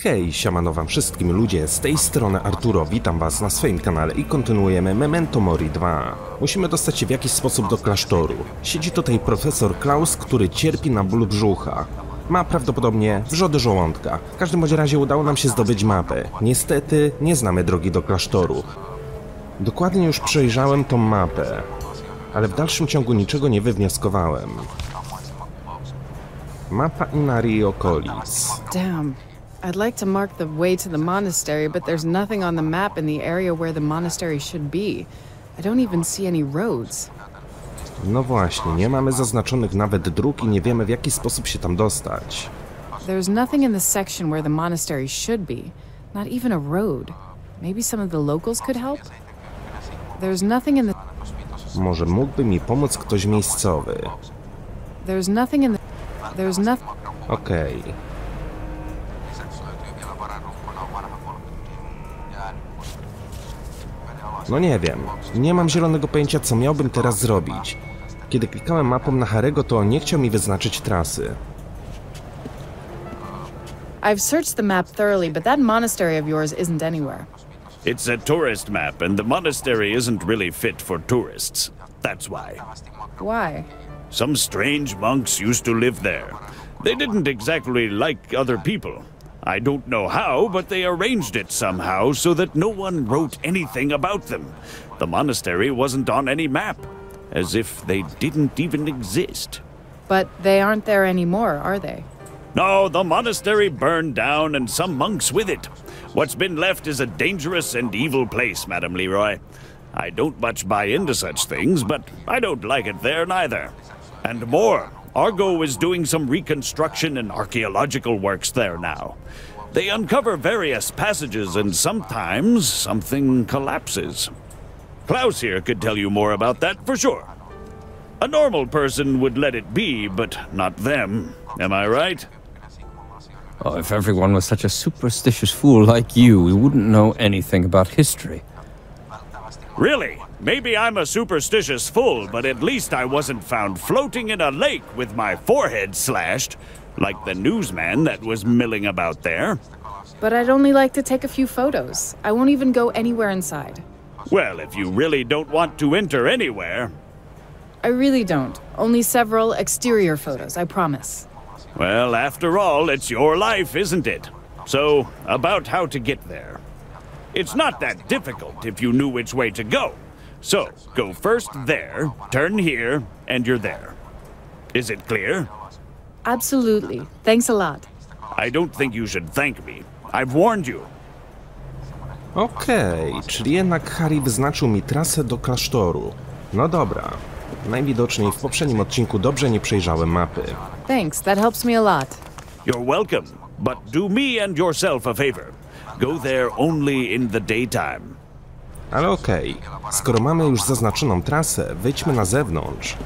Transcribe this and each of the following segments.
Hej, siemano wam wszystkim ludzie, z tej strony Arturo, witam was na swoim kanale i kontynuujemy Memento Mori 2. Musimy dostać się w jakiś sposób do klasztoru. Siedzi tutaj profesor Klaus, który cierpi na ból brzucha. Ma prawdopodobnie wrzody żołądka. W każdym bądź razie udało nam się zdobyć mapę. Niestety nie znamy drogi do klasztoru. Dokładnie już przejrzałem tą mapę, ale w dalszym ciągu niczego nie wywnioskowałem. Mapa Inari i okolic. Damn. I'd like to mark the way to the monastery, but there's nothing on the map in the area where the monastery should be. I don't even see any roads. No właśnie, nie mamy zaznaczonych nawet dróg i nie wiemy, w jaki sposób się tam dostać. There's nothing in the section where the monastery should be. Not even a road. Maybe some of the locals could help? There's nothing in the... Może mógłby mi pomóc ktoś miejscowy. There's nothing in the... There's nothing... Okej. No nie wiem. Nie mam zielonego pojęcia, co miałbym teraz zrobić. Kiedy klikałem mapą na Harego, to nie chciał mi wyznaczyć trasy. I've searched the map thoroughly, but that monastery of yours isn't anywhere. It's a tourist map, and the monastery isn't really fit for tourists. That's why. Why? Some strange monks used to live there. They didn't exactly like other people. I don't know how, but they arranged it somehow so that no one wrote anything about them. The monastery wasn't on any map, as if they didn't even exist. But they aren't there anymore, are they? No, the monastery burned down and some monks with it. What's been left is a dangerous and evil place, Madame Leroy. I don't much buy into such things, but I don't like it there neither. And more, Argo is doing some reconstruction and archaeological works there now. They uncover various passages and sometimes something collapses. Klaus here could tell you more about that for sure. A normal person would let it be, but not them. Am I right? Oh, if everyone was such a superstitious fool like you, we wouldn't know anything about history. Really? Maybe I'm a superstitious fool, but at least I wasn't found floating in a lake with my forehead slashed, like the newsman that was milling about there. But I'd only like to take a few photos. I won't even go anywhere inside. Well, if you really don't want to enter anywhere... I really don't. Only several exterior photos, I promise. Well, after all, it's your life, isn't it? So, about how to get there. It's not that difficult if you knew which way to go. So, go first there, turn here, and you're there. Is it clear? Absolutely. Thanks a lot. I don't think you should thank me. I've warned you. Okej, czyli jednak Harry wyznaczył mi trasę do klasztoru. No dobra. Najwidoczniej w poprzednim odcinku dobrze nie przejrzałem mapy. Thanks, that helps me a lot. You're welcome, but do me and yourself a favor. Go there only in the daytime. Ale okej, skoro mamy już zaznaczoną trasę, wyjdźmy na zewnątrz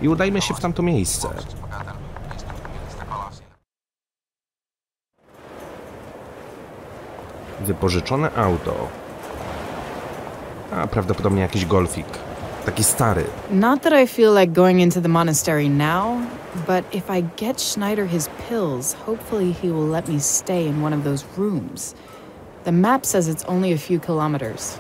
i udajmy się w tamto miejsce. Wypożyczone auto. A prawdopodobnie jakiś golfik. Taki stary. Not that I feel like going into the monastery now, but if I get Schneider his pills, hopefully he will let me stay in one of those rooms. The map says it's only a few kilometers.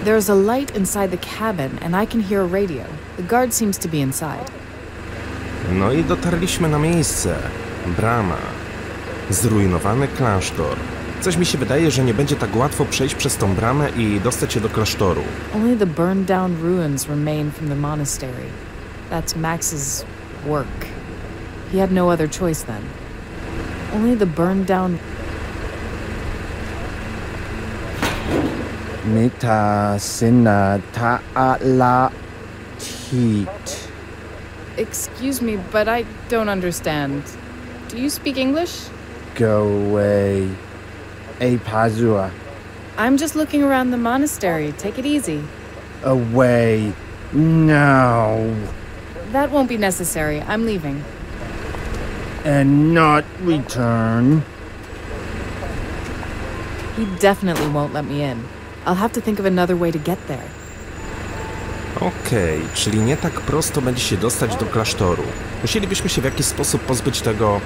There's a light inside the cabin, and I can hear a radio. The guard seems to be inside. No i dotarliśmy na miejsce. Brama. Zrujnowany klasztor. Coś mi się wydaje, że nie będzie tak łatwo przejść przez tą bramę i dostać się do klasztoru. Only the burned down ruins remain from the monastery. That's Max's work. He had no other choice then. Only the burned down... Mita sina ta'ala tit. Excuse me, but I don't understand. Do you speak English? Go away. A pazua. I'm just looking around the monastery. Take it easy. Away. No. That won't be necessary. I'm leaving. And not return. He definitely won't let me in. I'll have to think of another way to get there. Okej, czyli nie tak prosto będzie się dostać do klasztoru. Musielibyśmy się w jakiś sposób pozbyć tego...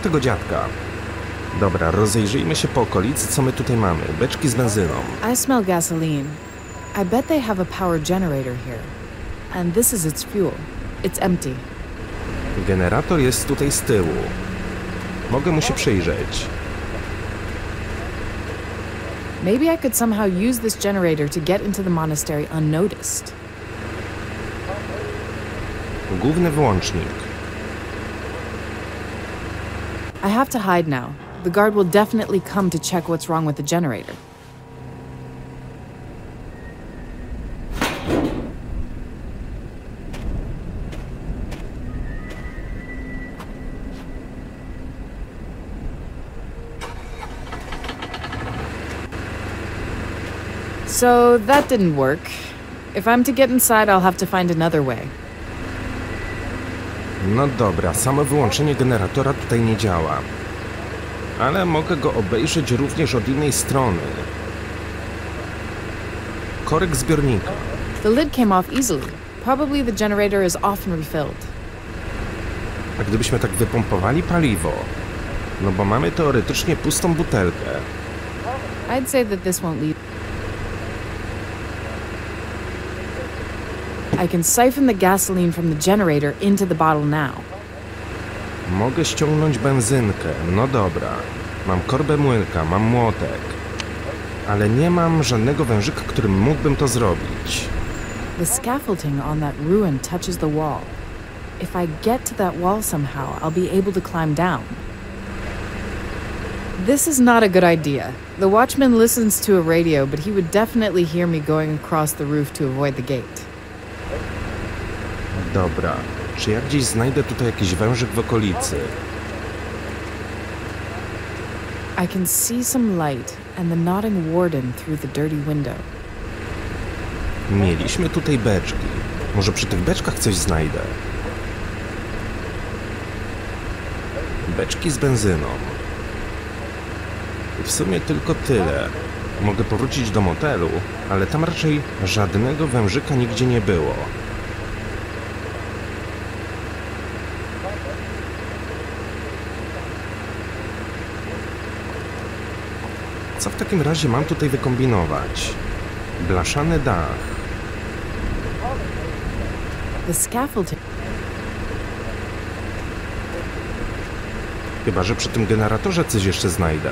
tego dziadka. Dobra, rozejrzyjmy się po okolicy, co my tutaj mamy. Beczki z benzyną. I smell gasoline. I bet they have a power generator here. And this is its fuel. It's empty. Generator jest tutaj z tyłu. Mogę mu się przyjrzeć. Maybe I could somehow use this generator to get into the monastery unnoticed. Główny wyłącznik. I have to hide now. The guard will definitely come to check what's wrong with the generator. So that didn't work. If I'm to get inside, I'll have to find another way. No dobra, samo wyłączenie generatora tutaj nie działa. Ale mogę go obejrzeć również od innej strony. Korek zbiornika. The lid came off easily. Probably the generator is often refilled. A gdybyśmy tak wypompowali paliwo? No bo mamy teoretycznie pustą butelkę. I'd say that this won't lead. I can siphon the gasoline from the generator into the bottle now. Mogę ściągnąć benzynkę. No dobra. Mam korbę młynka, mam młotek. Ale nie mam żadnego wężyka, którym mógłbym to zrobić. The scaffolding on that ruin touches the wall. If I get to that wall somehow, I'll be able to climb down. This is not a good idea. The watchman listens to a radio, but he would definitely hear me going across the roof to avoid the gate. Dobra. Czy ja gdzieś znajdę tutaj jakiś wężyk w okolicy? I can see some light and the nodding warden through the dirty window. Mieliśmy tutaj beczki. Może przy tych beczkach coś znajdę? Beczki z benzyną. I w sumie tylko tyle. Mogę powrócić do motelu, ale tam raczej żadnego wężyka nigdzie nie było. Co w takim razie mam tutaj wykombinować? Blaszany dach. The scaffolding. Chyba że przy tym generatorze coś jeszcze znajdę.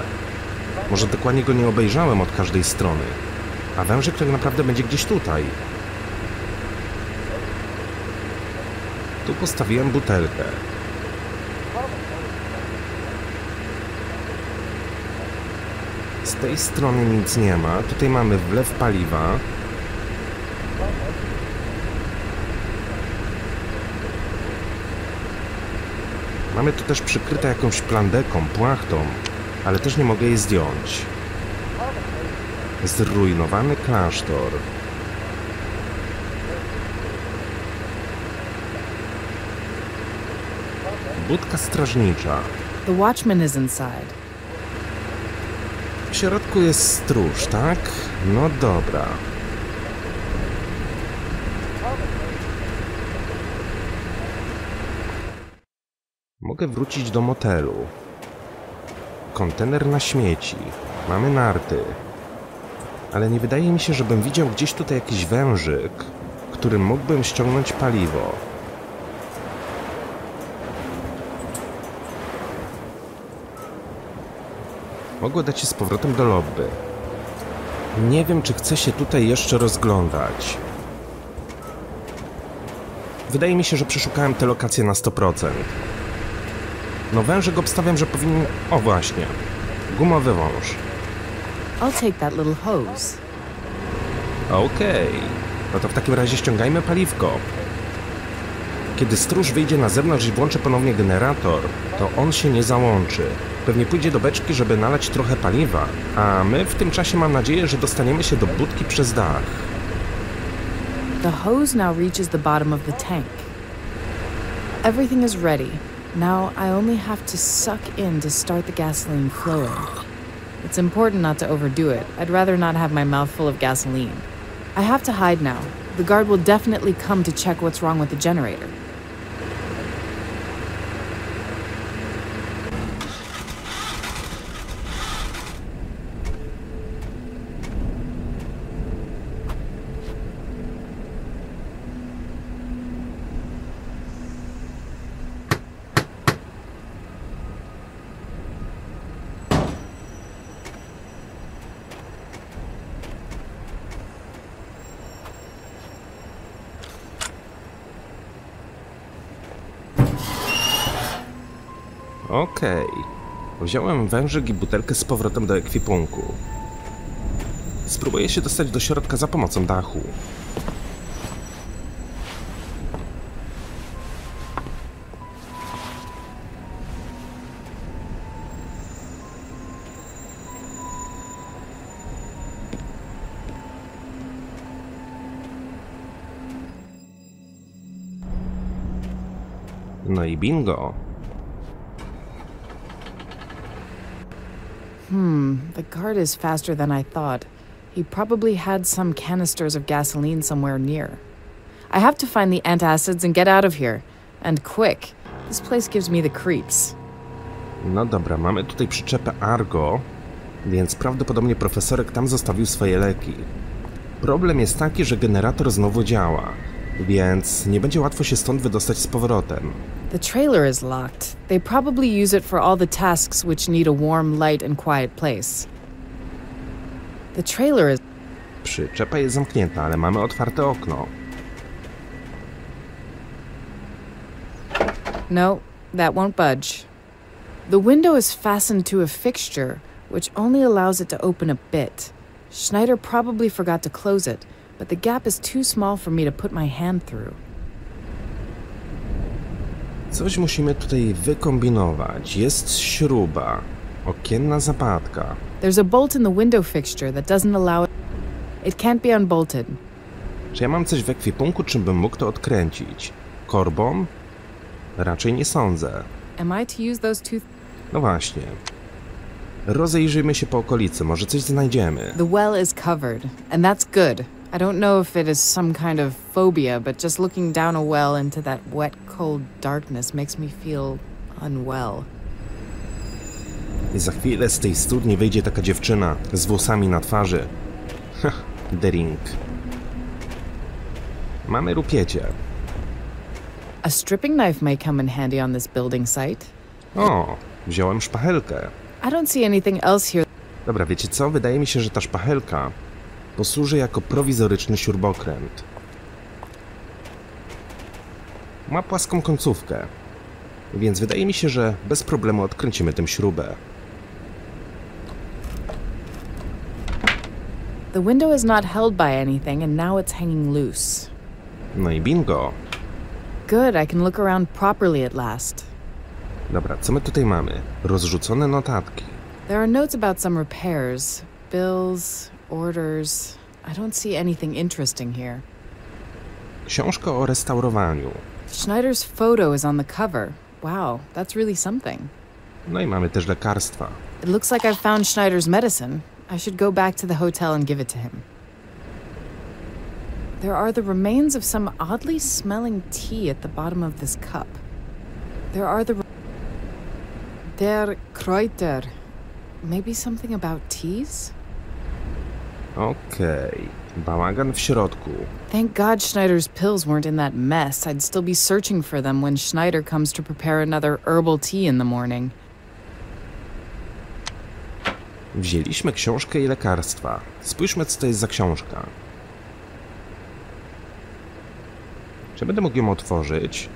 Może dokładnie go nie obejrzałem od każdej strony. A wężyk tak naprawdę będzie gdzieś tutaj. Tu postawiłem butelkę. Z tej strony nic nie ma. Tutaj mamy wlew paliwa. Mamy tu też przykryte jakąś plandeką, płachtą, ale też nie mogę jej zdjąć. Zrujnowany klasztor. Budka strażnicza. The watchman is inside. W środku jest stróż, tak? No dobra. Mogę wrócić do motelu. Kontener na śmieci. Mamy narty. Ale nie wydaje mi się, żebym widział gdzieś tutaj jakiś wężyk, którym mógłbym ściągnąć paliwo. Mogę dać się z powrotem do lobby. Nie wiem, czy chcę się tutaj jeszcze rozglądać. Wydaje mi się, że przeszukałem tę lokację na 100%. No wężyk obstawiam, że powinien... O właśnie. Gumowy wąż. I'll take that little hose. Okej. No to w takim razie ściągajmy paliwko. Kiedy stróż wyjdzie na zewnątrz i włączy ponownie generator, to on się nie załączy. Pewnie pójdzie do beczki, żeby nalać trochę paliwa, a my w tym czasie mam nadzieję, że dostaniemy się do budki przez dach. The hose now reaches the bottom of the tank. Everything is ready. Now I only have to suck in to start the gasoline flowing. It's It's important not to overdo it. I'd rather not have my mouth full of gasoline. I have to hide now. The guard will definitely come to check what's wrong with the generator. Okej. Wziąłem wężyk i butelkę z powrotem do ekwipunku. Spróbuję się dostać do środka za pomocą dachu. No i bingo. The guard is faster than I thought. He probably had some canisters of gasoline somewhere near. I have to find the antacids and get out of here. And quick. This place gives me the creeps. No dobra, mamy tutaj przyczepę Argo, więc prawdopodobnie profesorek tam zostawił swoje leki. Problem jest taki, że generator znowu działa, więc nie będzie łatwo się stąd wydostać z powrotem. The trailer is locked. They probably use it for all the tasks which need a warm, light, and quiet place. The trailer is... Przyczepa jest zamknięta, ale mamy otwarte okno. No, that won't budge. The window is fastened to a fixture, which only allows it to open a bit. Schneider probably forgot to close it, but the gap is too small for me to put my hand through. Coś musimy tutaj wykombinować. Jest śruba, okienna zapadka. There's a bolt in the window fixture that doesn't allow it. It can't be unbolted. Czy ja mam coś w ekwipunku, czym bym mógł to odkręcić? Korbą? Raczej nie sądzę. Am I to use those two? No właśnie. Rozejrzyjmy się po okolicy, może coś znajdziemy. The well is covered, and that's good. I don't know if it is some kind of phobia, but just looking down a well into that wet, cold darkness makes me feel unwell. I za chwilę z tej studni wyjdzie taka dziewczyna z włosami na twarzy. The ring. Mamy rupiecie. A stripping knife may come in handy on this building site. O, wziąłem szpachelkę. I don't see anything else here. Dobra, wiecie co? Wydaje mi się, że ta szpachelka posłuży jako prowizoryczny śrubokręt. Ma płaską końcówkę, więc wydaje mi się, że bez problemu odkręcimy tę śrubę. The window is not held by anything, and now it's hanging loose. No i bingo. Good, I can look around properly at last. Dobra, co my tutaj mamy? Rozrzucone notatki. There are notes about some repairs, bills, orders. I don't see anything interesting here. Książka o restaurowaniu. Schneider's photo is on the cover. Wow, that's really something. No i mamy też lekarstwa. It looks like I've found Schneider's medicine. I should go back to the hotel and give it to him. There are the remains of some oddly smelling tea at the bottom of this cup. There are Der Kräuter. Maybe something about teas? Okej. Bałagan w środku. Thank God Schneider's pills weren't in that mess. I'd still be searching for them when Schneider comes to prepare another herbal tea in the morning. Wzięliśmy książkę i lekarstwa. Spójrzmy, co to jest za książka. Czy będę mógł ją otworzyć?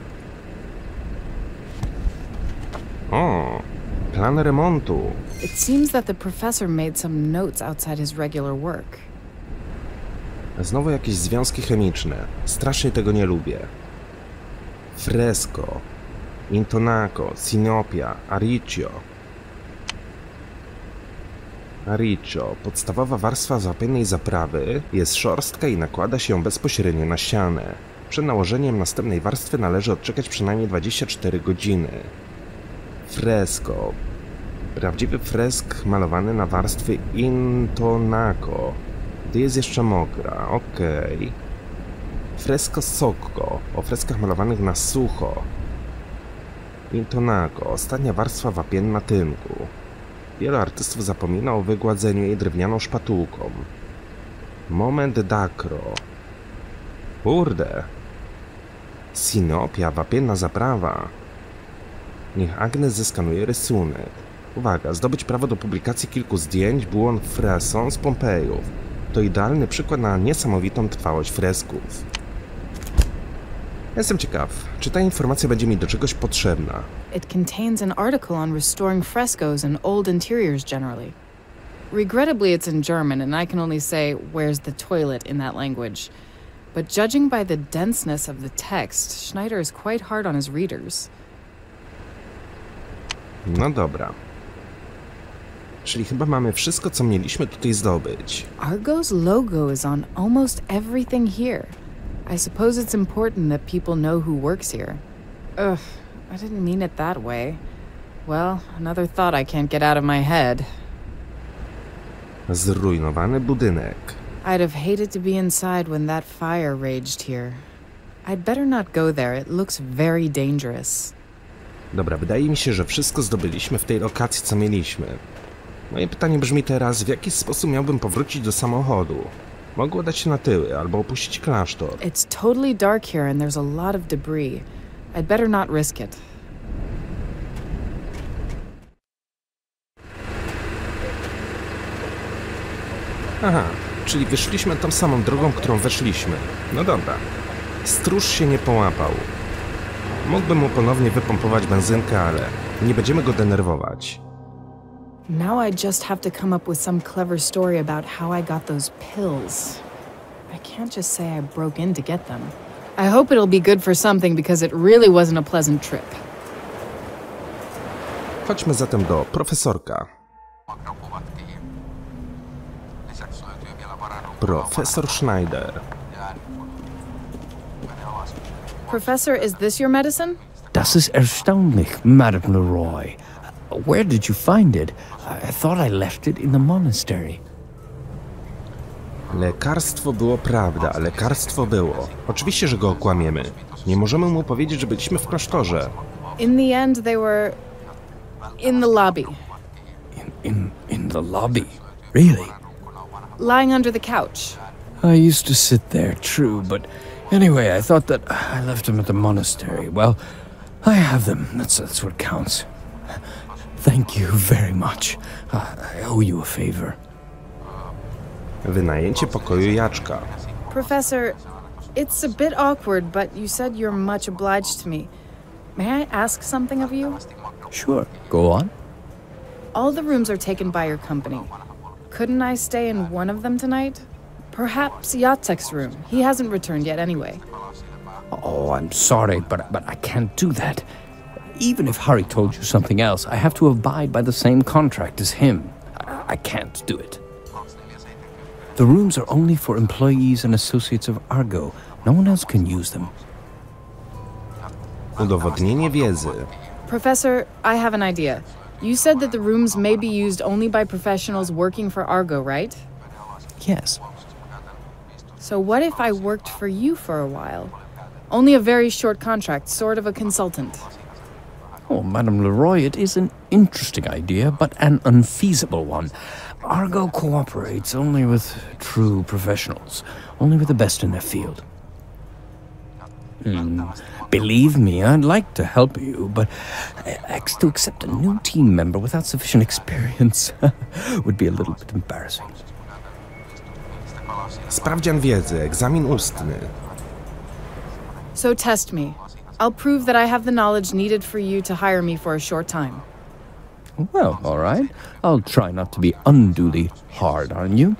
O, plan remontu. It seems that the professor made some notes outside his regular work. Znowu jakieś związki chemiczne. Strasznie tego nie lubię. Fresco, intonaco, sinopia, aricio. Aricio. Podstawowa warstwa wapiennej zaprawy jest szorstka i nakłada się ją bezpośrednio na ścianę. Przed nałożeniem następnej warstwy należy odczekać przynajmniej 24 godziny. Fresco. Prawdziwy fresk malowany na warstwie intonaco, gdy jest jeszcze mokra, okej. Fresko socco, o freskach malowanych na sucho. Intonaco, ostatnia warstwa wapienna tynku. Wielu artystów zapomina o wygładzeniu jej drewnianą szpatułką. Moment d'acro. Kurde. Sinopia, wapienna zaprawa. Niech Agnes zeskanuje rysunek. Uwaga, zdobyć prawo do publikacji kilku zdjęć buon fresson z Pompejów. To idealny przykład na niesamowitą trwałość fresków. Jestem ciekaw, czy ta informacja będzie mi do czegoś potrzebna. It contains an article on restoring frescoes and old interiors generally. Regrettably, it's in German, and I can only say, where's the toilet in that language. But judging by the denseness of the text, Schneider is quite hard on his readers. No dobra. Czyli chyba mamy wszystko, co mieliśmy tutaj zdobyć. Argo's logo is on almost everything here. I suppose it's important that people know who works here. Ugh, I didn't mean it that way. Well, another thought I can't get out of my head. Zrujnowany budynek. I'd have hated to be inside when that fire raged here. I'd better not go there, it looks very dangerous. Dobra, wydaje mi się, że wszystko zdobyliśmy w tej lokacji, co mieliśmy. Moje pytanie brzmi teraz, w jaki sposób miałbym powrócić do samochodu? Mogę udać się na tyły, albo opuścić klasztor. It's totally dark here and there's a lot of debris. I'd better not risk it. Aha, czyli wyszliśmy tą samą drogą, którą weszliśmy. No dobra. Stróż się nie połapał. Mógłbym mu ponownie wypompować benzynkę, ale nie będziemy go denerwować. Now I just have to come up with some clever story about how I got those pills. I can't just say I broke in to get them. I hope it'll be good for something because it really wasn't a pleasant trip. Chodźmy zatem do profesorka. Profesor Schneider. Professor, is this your medicine? Das ist erstaunlich, Madame Leroy. Where did you find it? I thought I left it in the monastery. Lekarstwo było prawda, lekarstwo było. Oczywiście, że go okłamiemy. Nie możemy mu powiedzieć, że byliśmy w klasztorze. In the end, they were in the lobby, In the lobby? Really? lying under the couch. I used to sit there, true, but anyway, I thought that I left them at the monastery. Well, I have them. That's what counts. Thank you very much. I owe you a favor. Wynajęcie pokoju Jaczka. Professor, it's a bit awkward, but you said you're much obliged to me. May I ask something of you? Sure, go on. All the rooms are taken by your company. Couldn't I stay in one of them tonight? Perhaps Jaczka's room. He hasn't returned yet anyway. Oh, I'm sorry, but I can't do that. Even if Harry told you something else, I have to abide by the same contract as him. I can't do it. The rooms are only for employees and associates of Argo. No one else can use them. Udowodnienie wiedzy. Professor, I have an idea. You said that the rooms may be used only by professionals working for Argo, right? Yes. So what if I worked for you for a while? Only a very short contract, sort of a consultant. Oh, Madame Leroy, it is an interesting idea, but an unfeasible one. Argo cooperates only with true professionals, only with the best in their field. Believe me, I'd like to help you, but to accept a new team member without sufficient experience would be a little bit embarrassing. Sprawdzian wiedzy, egzamin ustny. So test me. I'll prove that I have the knowledge needed for you to hire me for a short time. Well, all right. I'll try not to be unduly hard on you.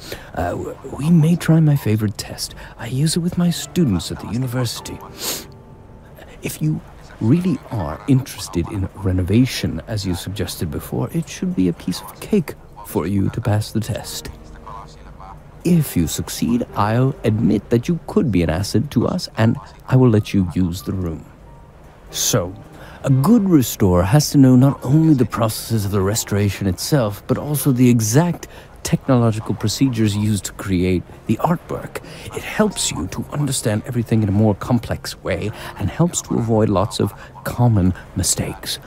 We may try my favorite test. I use it with my students at the university. If you really are interested in renovation, as you suggested before, it should be a piece of cake for you to pass the test. If you succeed, I'll admit that you could be an asset to us, and I will let you use the room. So, A good restorer has to know not only the processes of the restoration itself, but also the exact technological procedures used to create the artwork. It helps you to understand everything in a more complex way and helps to avoid lots of common mistakes.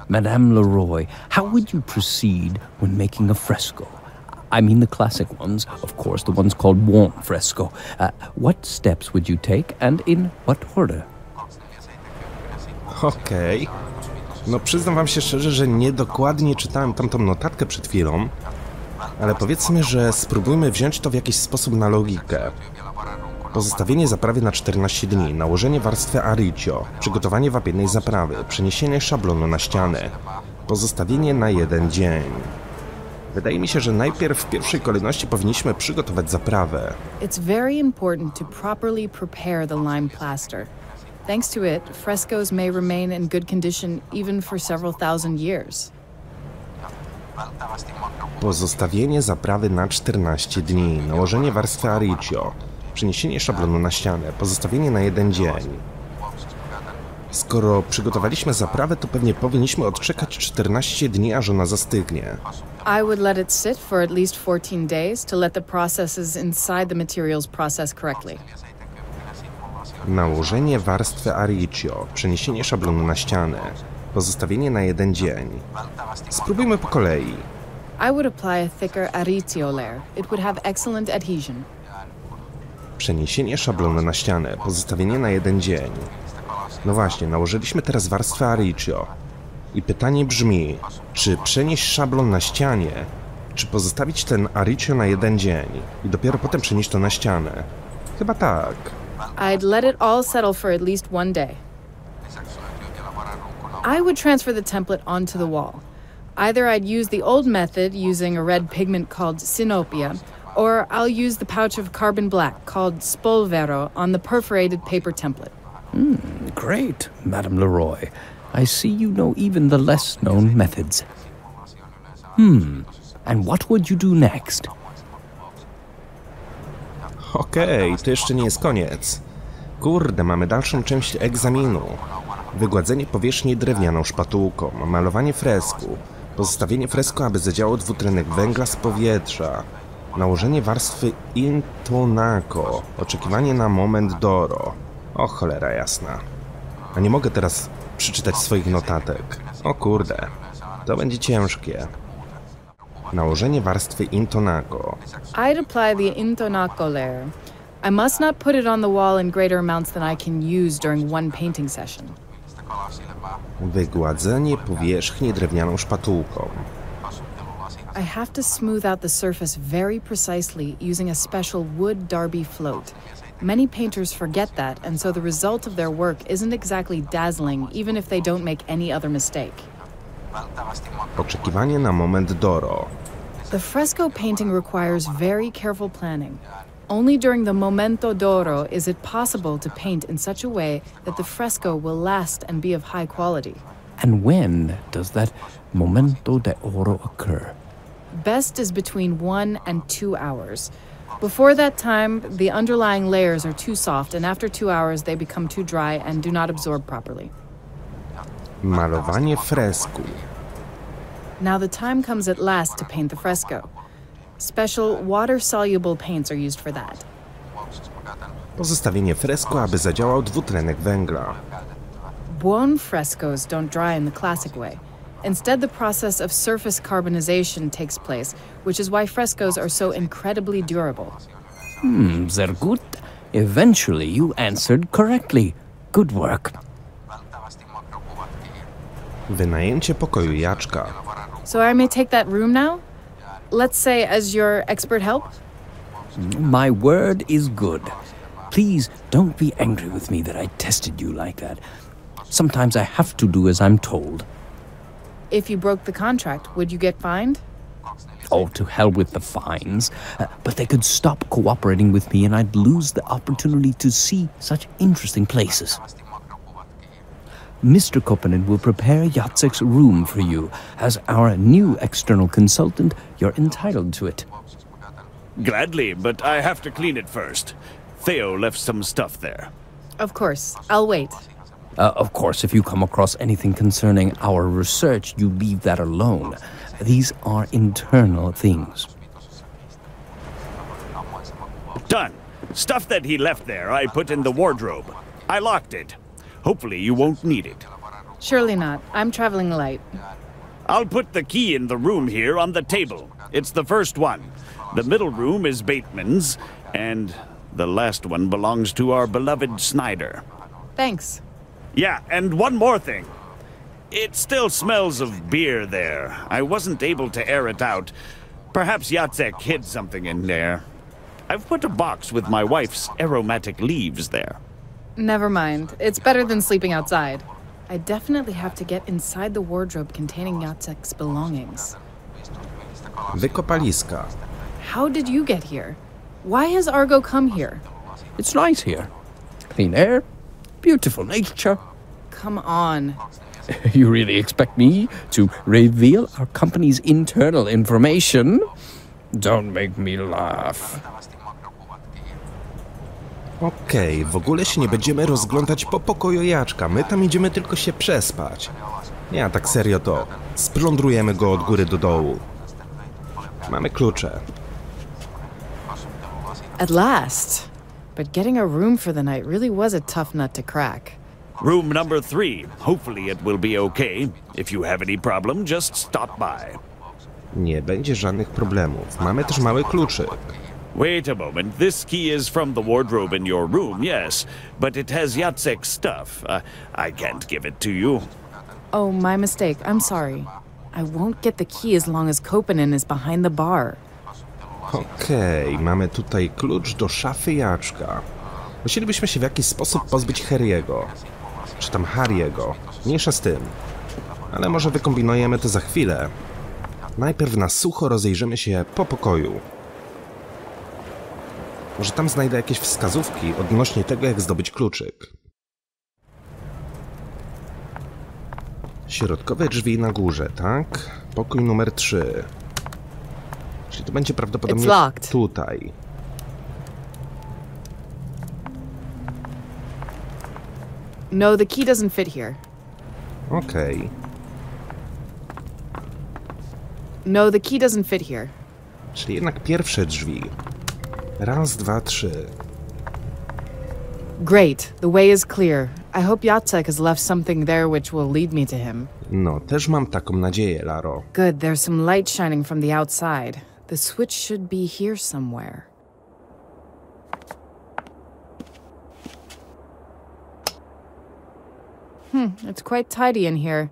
Madame Leroy, how would you proceed when making a fresco? I mean the classic ones, of course, the ones called warm fresco. What steps would you take and in what order? Okej. No przyznam wam się szczerze, że niedokładnie czytałem tamtą notatkę przed chwilą, ale powiedzmy, że spróbujmy wziąć to w jakiś sposób na logikę. Pozostawienie zaprawy na 14 dni, nałożenie warstwy aricio, przygotowanie wapiennej zaprawy, przeniesienie szablonu na ścianę, pozostawienie na 1 dzień. Wydaje mi się, że najpierw w pierwszej kolejności powinniśmy przygotować zaprawę. It's very important to properly prepare the lime plaster. Thanks to it, frescoes may remain in good condition even for several thousand years. Pozostawienie zaprawy na 14 dni, nałożenie warstwy aricio, przeniesienie szablonu na ścianę, pozostawienie na 1 dzień. Skoro przygotowaliśmy zaprawę, to pewnie powinniśmy odczekać 14 dni, aż ona zastygnie. I would let it sit for at least 14 days to let the processes inside the materials process correctly. Nałożenie warstwy aricio, przeniesienie szablonu na ścianę, pozostawienie na 1 dzień. Spróbujmy po kolei. I would apply a thicker aricio layer. It would have excellent adhesion. Przeniesienie szablonu na ścianę, pozostawienie na 1 dzień. No właśnie, nałożyliśmy teraz warstwę aricio. I pytanie brzmi, czy przenieść szablon na ścianie, czy pozostawić ten aricio na 1 dzień i dopiero potem przenieść to na ścianę? Chyba tak. I'd let it all settle for at least 1 day. I would transfer the template onto the wall. Either I'd use the old method using a red pigment called sinopia, or I'll use the pouch of carbon black called spolvero on the perforated paper template. Great, Madame Leroy. I see you know even the less-known methods. And what would you do next? Okej, to jeszcze nie jest koniec. Kurde, mamy dalszą część egzaminu. Wygładzenie powierzchni drewnianą szpatułką, malowanie fresku, pozostawienie fresku, aby zadziałał dwutlenek węgla z powietrza, nałożenie warstwy intonaco, oczekiwanie na moment doro. O cholera jasna. A nie mogę teraz przeczytać swoich notatek. O kurde, to będzie ciężkie. Nałożenie warstwy intonaco. I'd apply the intonaco layer. I must not put it on the wall in greater amounts than I can use during one painting session. Wygładzenie powierzchni drewnianą szpatułką. I have to smooth out the surface very precisely using a special wood derby float. Many painters forget that, and so the result of their work isn't exactly dazzling, even if they don't make any other mistake. Oczekiwanie na moment doro. The fresco painting requires very careful planning. Only during the momento d'oro is it possible to paint in such a way that the fresco will last and be of high quality. And when does that momento de oro occur? Best is between 1 and 2 hours. Before that time, the underlying layers are too soft, and after 2 hours they become too dry and do not absorb properly. Malowanie fresku. Now the time comes at last to paint the fresco. Special water-soluble paints are used for that. Pozostawienie fresku, aby zadziałał dwutlenek węgla. Buon frescoes don't dry in the classic way. Instead, the process of surface carbonization takes place, which is why frescoes are so incredibly durable. Sehr gut. Eventually you answered correctly. Good work. Wynajęcie pokoju Jaczka. So I may take that room now? Let's say as your expert help? My word is good. Please don't be angry with me that I tested you like that. Sometimes I have to do as I'm told. If you broke the contract, would you get fined? Oh, to hell with the fines. But they could stop cooperating with me and I'd lose the opportunity to see such interesting places. Mr. Koppinen will prepare Jacek's room for you. As our new external consultant, you're entitled to it. Gladly, but I have to clean it first. Theo left some stuff there. Of course. I'll wait. Of course, if you come across anything concerning our research, you leave that alone. These are internal things. Done. Stuff that he left there, I put in the wardrobe. I locked it. Hopefully you won't need it. Surely not. I'm traveling light. I'll put the key in the room here on the table. It's the first one. The middle room is Bateman's, and the last one belongs to our beloved Snyder. Thanks. Yeah, and one more thing. It still smells of beer there. I wasn't able to air it out. Perhaps Jacek hid something in there. I've put a box with my wife's aromatic leaves there. Never mind. It's better than sleeping outside. I definitely have to get inside the wardrobe containing Jacek's belongings. Wykopaliska. How did you get here? Why has Argo come here? It's nice here. Clean air, beautiful nature. Come on. You really expect me to reveal our company's internal information? Don't make me laugh. Okej, w ogóle się nie będziemy rozglądać po pokoju Jaczka. My tam idziemy tylko się przespać. Nie, a tak serio to splądrujemy go od góry do dołu. Mamy klucze. At last. But getting a room for the night really was a tough nut to crack. Room number 3. Hopefully it will be okay. If you have any problem, just stop by. Nie będzie żadnych problemów. Mamy też mały kluczyk. Wait a moment. This key is from the wardrobe in your room, yes. But it has Jacek's stuff. I can't give it to you. Oh, my mistake. I'm sorry. I won't get the key as long as Kopanen is behind the bar. Okej, mamy tutaj klucz do szafy Jaczka. Musielibyśmy się w jakiś sposób pozbyć Harry'ego. Czy tam Harry'ego. Mniejsza z tym. Ale może wykombinujemy to za chwilę. Najpierw na sucho rozejrzymy się po pokoju. Może tam znajdę jakieś wskazówki odnośnie tego, jak zdobyć kluczyk. Środkowe drzwi na górze, tak? Pokój numer 3. Czyli to będzie prawdopodobnie tutaj. No, the key doesn't fit here. Okej. No, the key doesn't fit here. Czyli jednak pierwsze drzwi. Raz, dwa, trzy. Great. The way is clear. I hope Jacek has left something there which will lead me to him. No, też mam taką nadzieję, Laro. Good. There's some light shining from the outside. The switch should be here somewhere. It's quite tidy in here.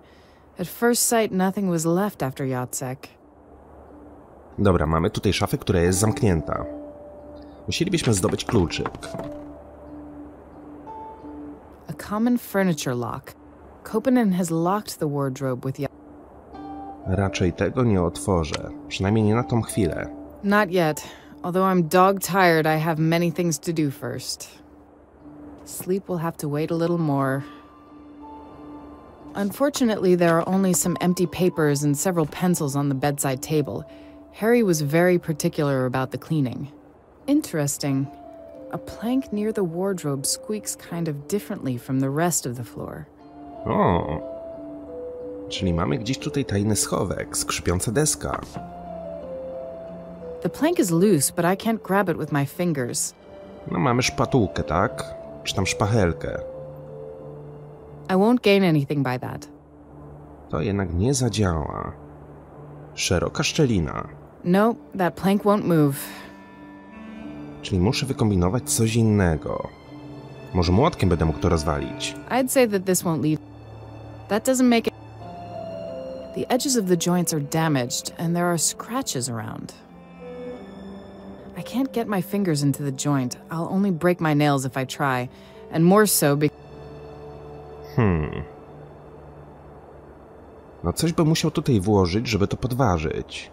At first sight, nothing was left after Jacek. Dobra, mamy tutaj szafę, która jest zamknięta. Musielibyśmy zdobyć kluczyk. A common furniture lock. Kopanen has locked the wardrobe with Jacek. Raczej tego nie otworzę. Przynajmniej nie na tą chwilę. Not yet. Although I'm dog tired, I have many things to do first. Sleep will have to wait a little more. Unfortunately, there are only some empty papers and several pencils on the bedside table. Harry was very particular about the cleaning. Interesting. A plank near the wardrobe squeaks kind of differently from the rest of the floor. O, czyli mamy gdzieś tutaj tajny schowek, skrzypiąca deska. The plank is loose, but I can't grab it with my fingers. No mamy szpatułkę, tak? Czy tam szpachelkę. I won't gain anything by that. To jednak nie zadziała. Szeroka szczelina. No, that plank won't move. Czyli muszę wykombinować coś innego. Może młotkiem będę mógł to rozwalić. I'd say that this won't lead. That doesn't make it. The edges of the joints are damaged, and there are scratches around. I can't get my fingers into the joint. I'll only break my nails if I try, and more so because. No coś by musiał tutaj włożyć, żeby to podważyć.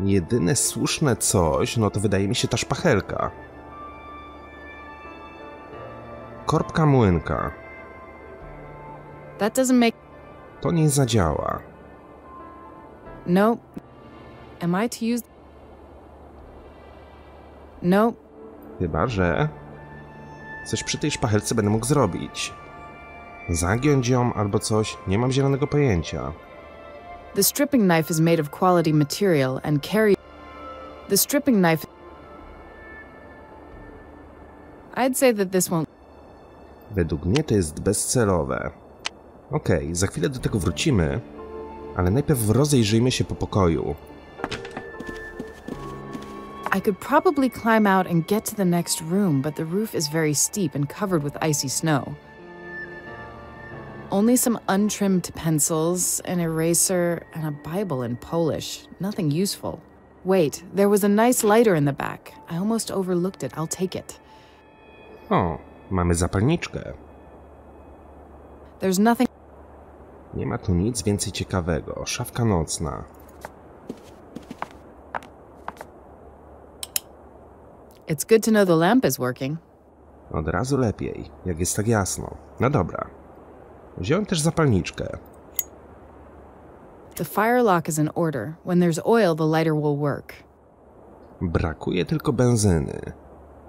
Jedyne słuszne coś, no to wydaje mi się ta szpachelka. Korbka młynka. That doesn't make. To nie zadziała. No. Am I to use? No. Chyba, że... Coś przy tej szpachelce będę mógł zrobić. Zagiąć ją albo coś, nie mam zielonego pojęcia. The stripping knife is made of quality material and carry... The stripping knife... I'd say that this won't... Według mnie to jest bezcelowe. Okej, za chwilę do tego wrócimy, ale najpierw rozejrzyjmy się po pokoju. I could probably climb out and get to the next room, but the roof is very steep and covered with icy snow. Only some untrimmed pencils, an eraser, and a Bible in Polish. Nothing useful. Wait, there was a nice lighter in the back. I almost overlooked it. I'll take it. O, mamy zapalniczkę. There's nothing... Nie ma tu nic więcej ciekawego. Szafka nocna. It's good to know the lamp is working. Od razu lepiej, jak jest tak jasno. No dobra. Wziąłem też zapalniczkę. The fire lock is in order. When there's oil, the lighter will work. Brakuje tylko benzyny.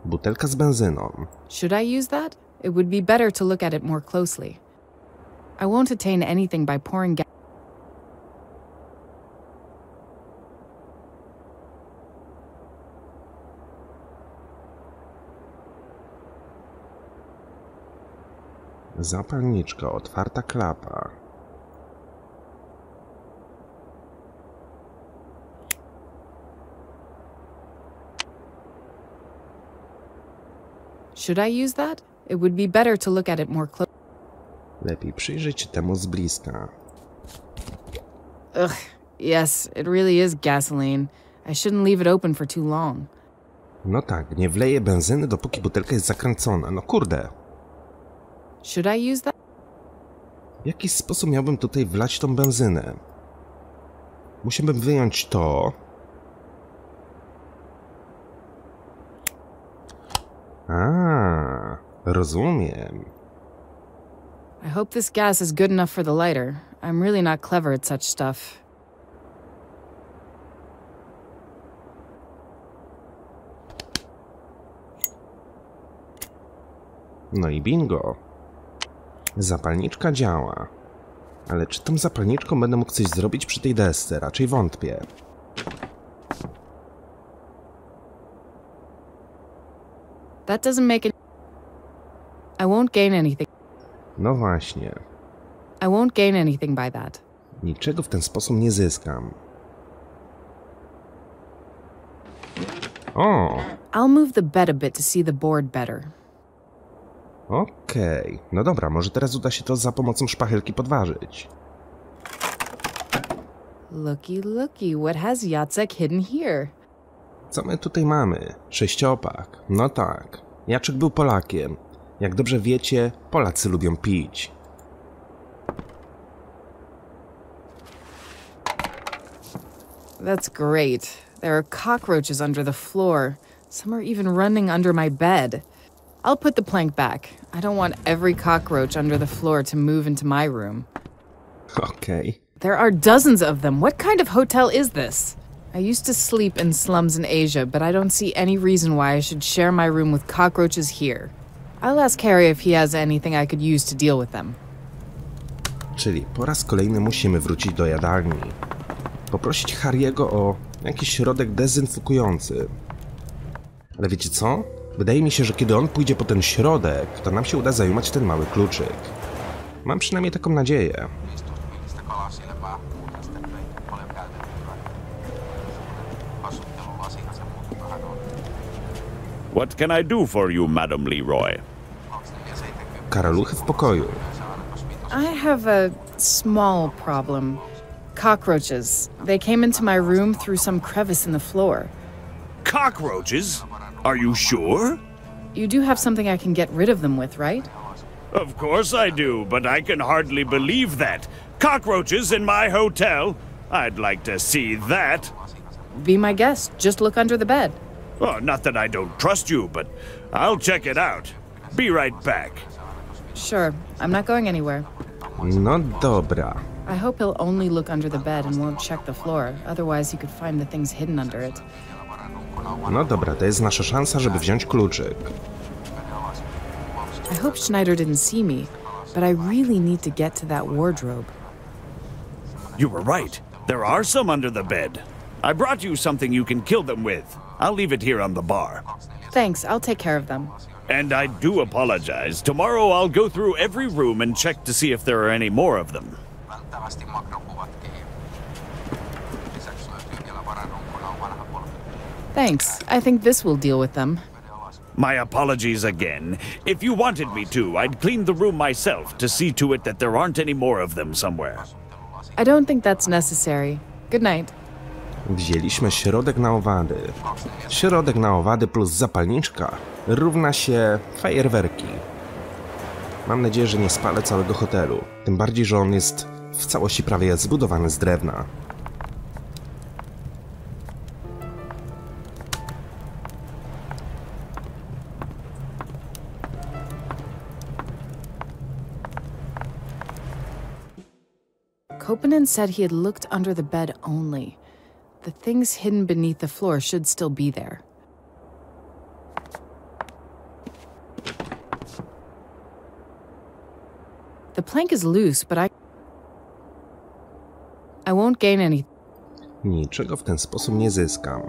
Butelka z benzyną. Should I use that? It would be better to look at it more closely. I won't attain anything by pouring gas. Zapalniczka, otwarta klapa. Should I use that? It would be better to look at it more closely. Lepiej przyjrzeć się temu z bliska. Ugh, yes, it really is gasoline. I shouldn't leave it open for too long. No tak, nie wleję benzyny, dopóki butelka jest zakręcona. No kurde. Should I use that? W jaki sposób miałbym tutaj wlać tą benzynę? Musiałbym wyjąć to. Rozumiem. I hope this gas is good enough for the lighter. I'm really not clever at such stuff. No i bingo. Zapalniczka działa. Ale czy tą zapalniczką będę mógł coś zrobić przy tej desce? Raczej wątpię. That doesn't make it... I won't gain anything. No właśnie. I won't gain anything by that. Niczego w ten sposób nie zyskam. O! I'll move the bed a bit to see the board better. Okej. No dobra, może teraz uda się to za pomocą szpachelki podważyć. Looky, looky, what has Jaczek hidden here? Co my tutaj mamy? Sześciopak. No tak. Jaczek był Polakiem. Jak dobrze wiecie, Polacy lubią pić. That's great. There are cockroaches under the floor. Some are even running under my bed. I'll put the plank back. I don't want every cockroach under the floor to move into my room. Okej. There are dozens of them. What kind of hotel is this? I used to sleep in slums in Asia, but I don't see any reason why I should share my room with cockroaches here. I'll ask Harry if he has anything I could use to deal with them. Czyli po raz kolejny musimy wrócić do jadalni. Poprosić Harry'ego o jakiś środek dezynfekujący. Ale wiecie co? Wydaje mi się, że kiedy on pójdzie po ten środek, to nam się uda zajumać ten mały kluczyk. Mam przynajmniej taką nadzieję. What can I do for you, Madam Leroy? Karaluchy w pokoju. I have a small problem. Cockroaches. They came into my room through some crevice in the floor. Cockroaches? Are you sure? You do have something I can get rid of them with, right? Of course I do, but I can hardly believe that. Cockroaches in my hotel? I'd like to see that. Be my guest. Just look under the bed. Oh, not that I don't trust you, but I'll check it out. Be right back. Sure. I'm not going anywhere. No dobra. I hope he'll only look under the bed and won't check the floor. Otherwise, he could find the things hidden under it. No dobra, to jest nasza szansa, żeby wziąć kluczyk. I hope Schneider didn't see me, but I really need to get to that wardrobe. You were right. There are some under the bed. I brought you something you can kill them with. I'll leave it here on the bar. Thanks, I'll take care of them. And I do apologize. Tomorrow I'll go through every room and check to see if there are any more of them. Thanks, I think this will deal with them. My apologies again. If you wanted me to, I'd clean the room myself to see to it that there aren't any more of them somewhere. I don't think that's necessary. Good night. Wzięliśmy środek na owady. Środek na owady plus zapalniczka równa się fajerwerki. Mam nadzieję, że nie spalę całego hotelu. Tym bardziej, że on jest w całości prawie zbudowany z drewna. Koponen said he had looked under the bed only. The things hidden beneath the floor should still be there. The plank is loose, but I won't gain anything. Niczego w ten sposób nie zyskam.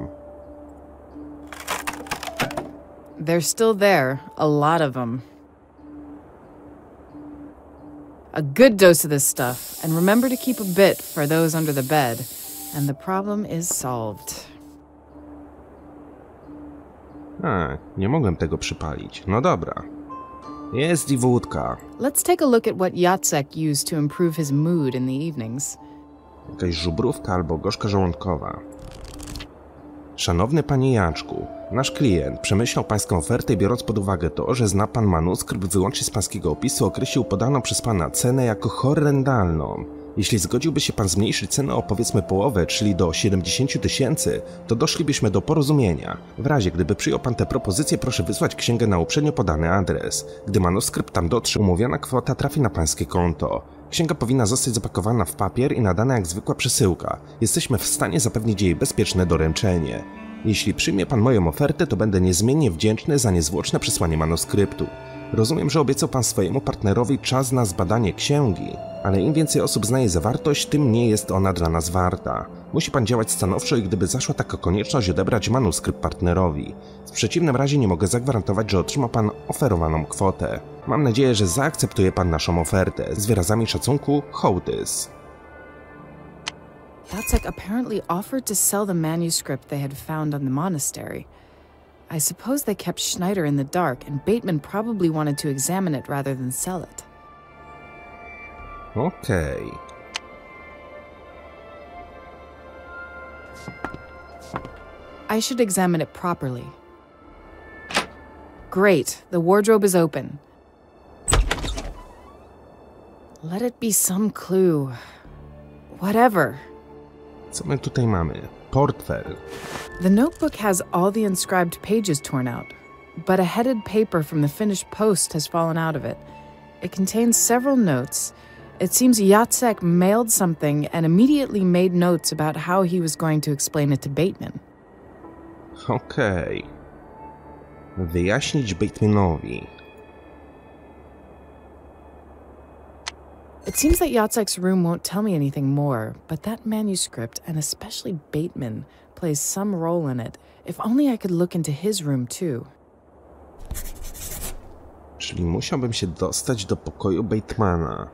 They're still there, a lot of them. A good dose of this stuff, and remember to keep a bit for those under the bed, and the problem is solved. Nie mogłem tego przypalić. No dobra. Jest i wódka. Let's take a look at what Jacek used to improve his mood in the evenings. Jakaś żubrówka albo gorzka żołądkowa. Szanowny panie Jaczku, nasz klient przemyślał pańską ofertę i biorąc pod uwagę to, że zna pan manuskrypt wyłącznie z pańskiego opisu, określił podaną przez pana cenę jako horrendalną. Jeśli zgodziłby się pan zmniejszyć cenę o powiedzmy połowę, czyli do 70 000, to doszlibyśmy do porozumienia. W razie gdyby przyjął pan tę propozycję, proszę wysłać księgę na uprzednio podany adres. Gdy manuskrypt tam dotrze, umówiona kwota trafi na pańskie konto. Księga powinna zostać zapakowana w papier i nadana jak zwykła przesyłka. Jesteśmy w stanie zapewnić jej bezpieczne doręczenie. Jeśli przyjmie pan moją ofertę, to będę niezmiennie wdzięczny za niezwłoczne przesłanie manuskryptu. Rozumiem, że obiecał pan swojemu partnerowi czas na zbadanie księgi, ale im więcej osób zna jej zawartość, tym mniej jest ona dla nas warta. Musi pan działać stanowczo i gdyby zaszła taka konieczność, odebrać manuskrypt partnerowi. W przeciwnym razie nie mogę zagwarantować, że otrzyma pan oferowaną kwotę. Mam nadzieję, że zaakceptuje pan naszą ofertę. Z wyrazami szacunku, Hołtys. Jacek apparently offered to sell the manuscript they had found on the monastery. I suppose they kept Schneider in the dark, and Bateman probably wanted to examine it rather than sell it. Okej. I should examine it properly. Great, the wardrobe is open. Let it be some clue. Whatever. Co my tutaj mamy? Portfel. The notebook has all the inscribed pages torn out, but a headed paper from the finished post has fallen out of it. It contains several notes. It seems Jacek mailed something and immediately made notes about how he was going to explain it to Bateman. Okej. Wyjaśnić Batemanowi. It seems that Jacek's room won't tell me anything more, but that manuscript, and especially Bateman, plays some role in it. If only I could look into his room too. Czyli musiałbym się dostać do pokoju Batemana.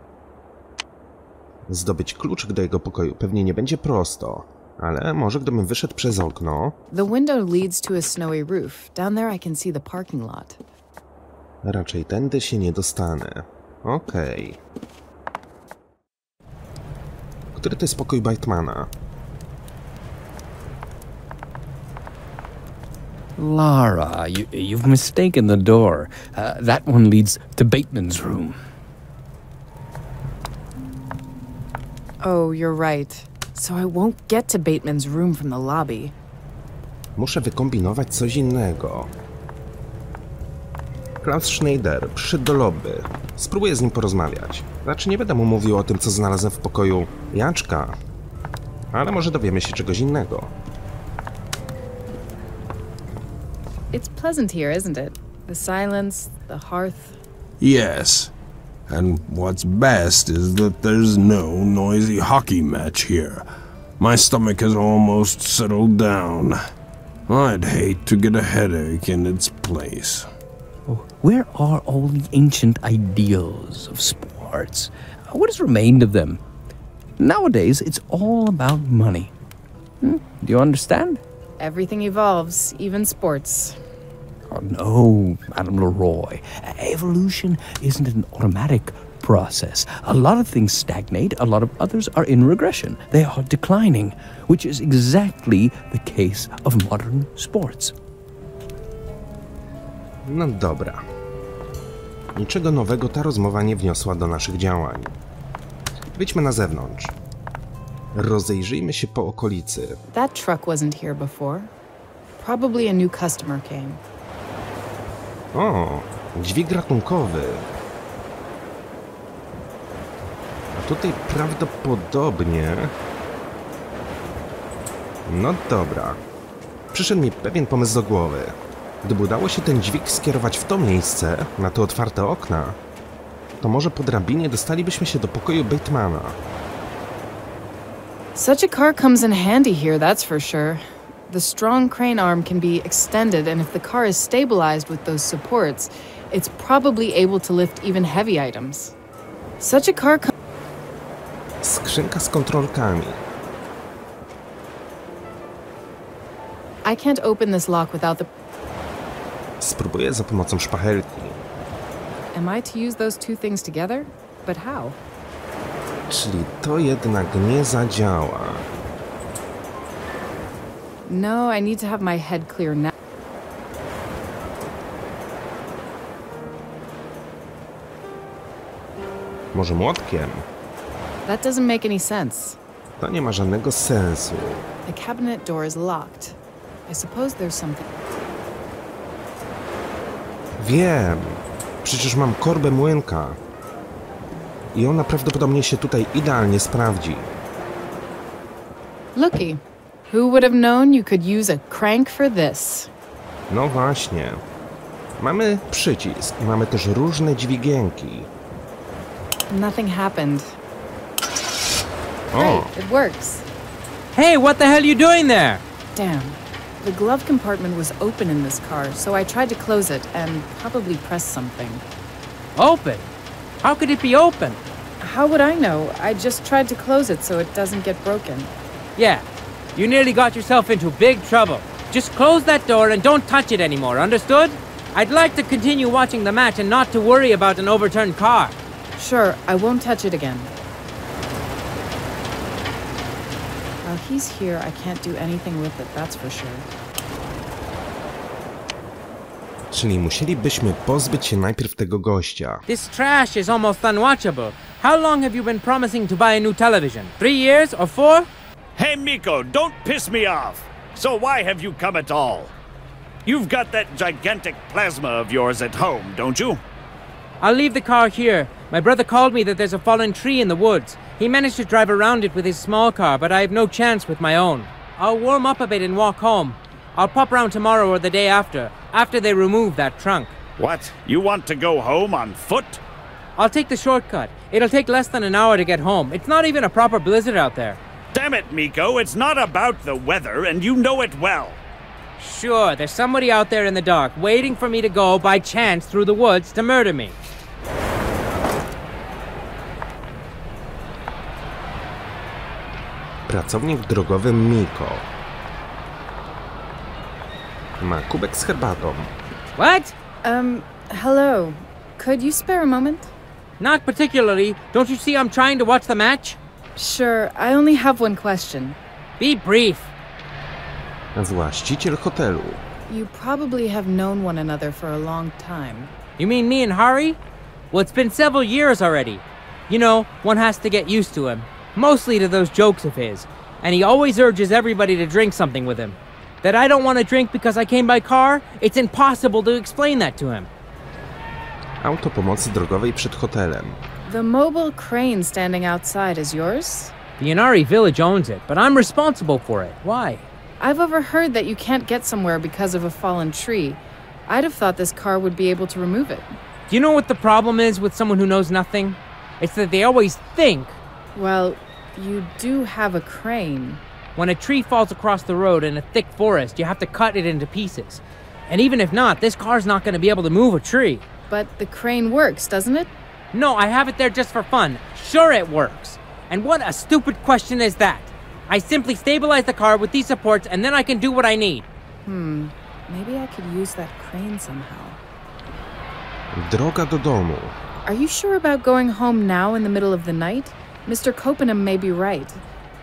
Zdobyć kluczyk do jego pokoju pewnie nie będzie prosto, ale może gdybym wyszedł przez okno... The window leads to a snowy roof. Down there I can see the parking lot. Raczej tędy się nie dostanę. Okej. Który to jest pokój Batemana? Lara, you've mistaken the door. That one leads to Bateman's room. Oh, you're right. So I won't get to Bateman's room from the lobby. Muszę wykombinować coś innego. Klaus Schneider przyszedł do lobby. Spróbuję z nim porozmawiać. Znaczy nie będę mu mówił o tym, co znalazłem w pokoju Jaczka. Ale może dowiemy się czegoś innego. It's pleasant here, isn't it? The silence, the hearth. Yes. And what's best is that there's no noisy hockey match here. My stomach has almost settled down. I'd hate to get a headache in its place. Where are all the ancient ideals of sports? What has remained of them? Nowadays, it's all about money. Do you understand? Everything evolves, even sports. Oh, no, Madame Leroy. Evolution isn't an automatic process. A lot of things stagnate, a lot of others are in regression. They are declining, which is exactly the case of modern sports. No dobra. Niczego nowego ta rozmowa nie wniosła do naszych działań. Wyjdźmy na zewnątrz. Rozejrzyjmy się po okolicy. That truck wasn't here before. Probably a new customer came. O, dźwig ratunkowy. A tutaj prawdopodobnie... No dobra. Przyszedł mi pewien pomysł do głowy. Gdyby udało się ten dźwig skierować w to miejsce, na te otwarte okna, to może po drabinie dostalibyśmy się do pokoju Batemana. Such a car comes in handy here, that's for sure. The strong crane arm can be extended, and if the car is stabilized with those supports, it's probably able to lift even heavy items. Such a car Skrzynka z kontrolkami. I can't open this lock without the... Spróbuję za pomocą szpachelki. Am I to use those two things together? But how? Czyli to jednak nie zadziała. No, I need to have my head clear now. Może młotkiem? That doesn't make any sense. To nie ma żadnego sensu. The cabinet door is locked. I suppose there's something... Wiem. Przecież mam korbę młynka. I ona prawdopodobnie się tutaj idealnie sprawdzi. Looky. Who would have known you could use a crank for this? No właśnie. Mamy przycisk i mamy też różne dźwigienki. Nothing happened. O! Great, it works. Hey, what the hell are you doing there? Damn. The glove compartment was open in this car, so I tried to close it and probably pressed something. Open? How could it be open? How would I know? I just tried to close it so it doesn't get broken. Yeah, you nearly got yourself into big trouble. Just close that door and don't touch it anymore, understood? I'd like to continue watching the match and not to worry about an overturned car. Sure, I won't touch it again. While he's here, I can't do anything with it, that's for sure. Czyli musielibyśmy pozbyć się najpierw tego gościa. This trash is almost unwatchable. How long have you been promising to buy a new television? 3 years or 4? Hey, Miko, don't piss me off. So why have you come at all? You've got that gigantic plasma of yours at home, don't you? I'll leave the car here. My brother called me that there's a fallen tree in the woods. He managed to drive around it with his small car, but I have no chance with my own. I'll warm up a bit and walk home. I'll pop round tomorrow or the day after they remove that trunk. What? You want to go home on foot? I'll take the shortcut. It'll take less than an hour to get home. It's not even a proper blizzard out there. Damn it, Miko, it's not about the weather, and you know it well. Sure, there's somebody out there in the dark waiting for me to go by chance through the woods to murder me. Pracownik drogowy Miko. Ma kubek z herbatą. What? Hello. Could you spare a moment? Not particularly. Don't you see I'm trying to watch the match? Sure, I only have one question. Be brief. Właściciel hotelu. You probably have known one another for a long time. You mean me and Hari? Well, it's been several years already. You know, one has to get used to him. Mostly to those jokes of his. And he always urges everybody to drink something with him. That I don't want to drink because I came by car? It's impossible to explain that to him. Auto pomocy drogowej przed hotelem. The mobile crane standing outside is yours? The Inari village owns it, but I'm responsible for it. Why? I've overheard that you can't get somewhere because of a fallen tree. I'd have thought this car would be able to remove it. Do you know what the problem is with someone who knows nothing? It's that they always think. Well, you do have a crane. When a tree falls across the road in a thick forest, you have to cut it into pieces. And even if not, this car's not going to be able to move a tree. But the crane works, doesn't it? No, I have it there just for fun. Sure it works. And what a stupid question is that? I simply stabilize the car with these supports and then I can do what I need. Maybe I could use that crane somehow. Droga do domu. Are you sure about going home now in the middle of the night? Mr. Copenham may be right.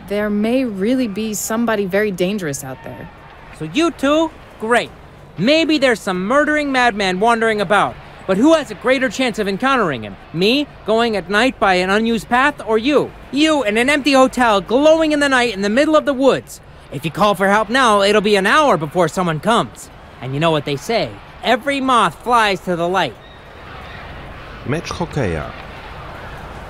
There may really be somebody very dangerous out there. So you two? Great. Maybe there's some murdering madman wandering about. But who has a greater chance of encountering him? Me, going at night by an unused path, or you? You in an empty hotel, glowing in the night in the middle of the woods. If you call for help now, it'll be an hour before someone comes. And you know what they say, every moth flies to the light. Mecz hokeja.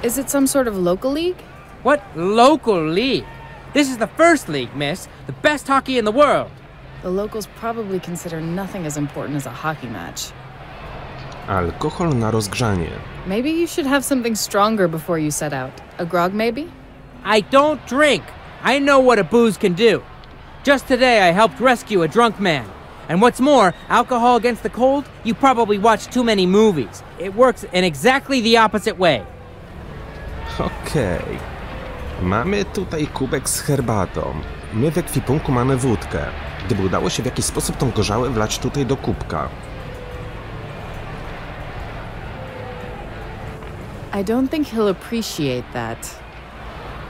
Is it some sort of local league? What local league? This is the first league, miss. The best hockey in the world. The locals probably consider nothing as important as a hockey match. Alkohol na rozgrzanie. Maybe you should have something stronger before you set out. A grog, maybe? I don't drink. I know what a booze can do. Just today I helped rescue a drunk man. And what's more, alcohol against the cold? You probably watch too many movies. It works in exactly the opposite way. Okej. Mamy tutaj kubek z herbatą. My w ekwipunku mamy wódkę. Gdyby udało się w jakiś sposób tą gorzałę wlać tutaj do kubka. I don't think he'll appreciate that.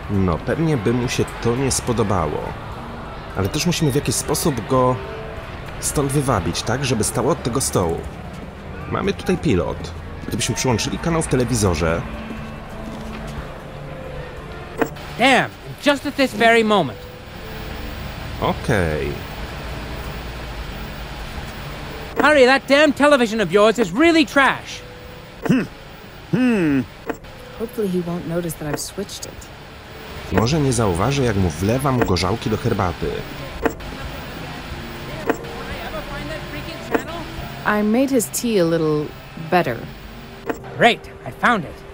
No, pewnie by mu się to nie spodobało. Ale też musimy w jakiś sposób go stąd wywabić, tak? Żeby stał od tego stołu. Mamy tutaj pilot. Gdybyśmy przyłączyli kanał w telewizorze... Damn, just at this very moment. Okej. Harry, that damn television of yours is really trash. Hopefully he won't notice that I've switched it. Może nie zauważy, jak mu wlewam gorzałki do herbaty. I made his tea a little better. Great, I found it.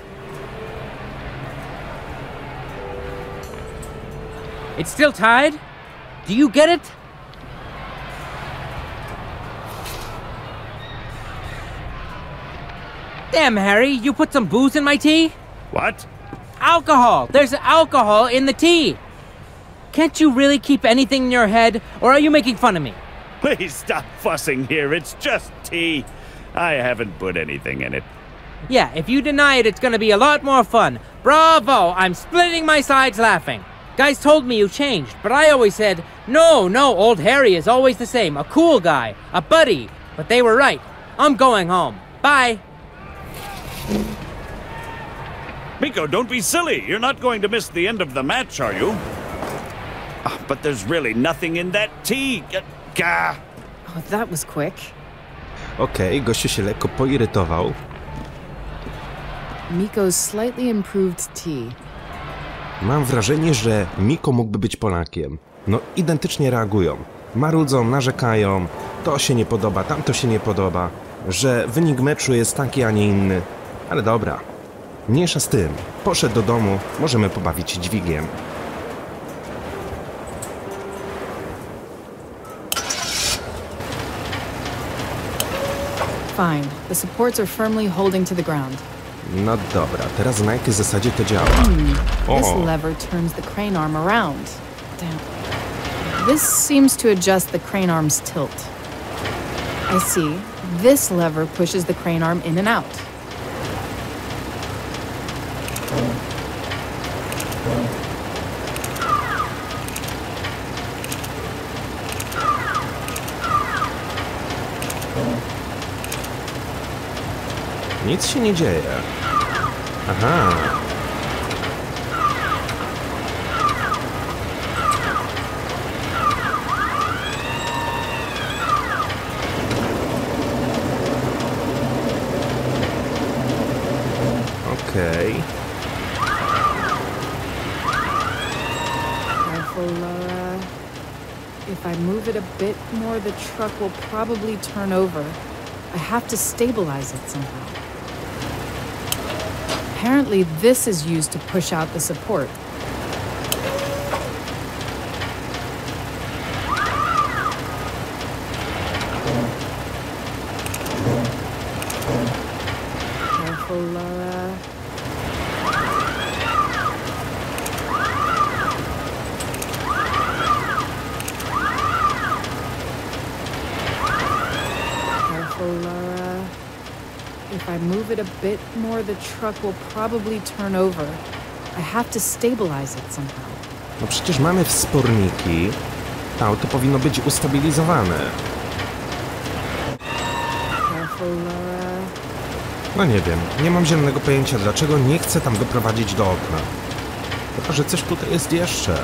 It's still tied? Do you get it? Damn, Harry, you put some booze in my tea? What? Alcohol! There's alcohol in the tea! Can't you really keep anything in your head, or are you making fun of me? Please stop fussing here. It's just tea. I haven't put anything in it. Yeah, if you deny it, it's gonna be a lot more fun. Bravo! I'm splitting my sides laughing. Guys told me you changed, but I always said, no, old Harry is always the same, a cool guy, a buddy. But they were right. I'm going home. Bye. Miko, don't be silly. You're not going to miss the end of the match, are you? But there's really nothing in that tea. Gah. Oh, that was quick. Okej, gościu się lekko poirytował. Miko's slightly improved tea. Mam wrażenie, że Miko mógłby być Polakiem. No, identycznie reagują. Marudzą, narzekają. To się nie podoba, tamto się nie podoba. Że wynik meczu jest taki, a nie inny. Ale dobra. Mniejsza z tym. Poszedł do domu, możemy pobawić się dźwigiem. Fine. The supports are firmly holding to the ground. No dobra, teraz na jakiej zasadzie to działa? This lever turns the crane arm around. Damn. This seems to adjust the crane arm's tilt. I see. This lever pushes the crane arm in and out. Nic się nie dzieje. Aha. Okej. Careful, Laura. If I move it a bit more, the truck will probably turn over. I have to stabilize it somehow. Apparently this is used to push out the support. Careful, Laura. Careful, Laura. If I move it a bit more, the truck will probably turn over. I have to stabilize it somehow. No przecież mamy wsporniki. To auto powinno być ustabilizowane. Careful, Laura. No nie wiem, nie mam zielonego pojęcia, dlaczego nie chcę tam doprowadzić do okna. Chyba, że coś tutaj jest jeszcze.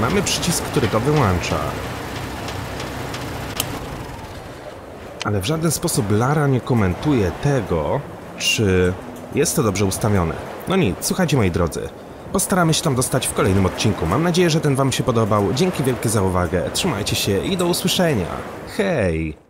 Mamy przycisk, który to wyłącza. Ale w żaden sposób Lara nie komentuje tego, czy jest to dobrze ustawione. No nic, słuchajcie moi drodzy. Postaramy się tam dostać w kolejnym odcinku. Mam nadzieję, że ten wam się podobał. Dzięki wielkie za uwagę. Trzymajcie się i do usłyszenia. Hej!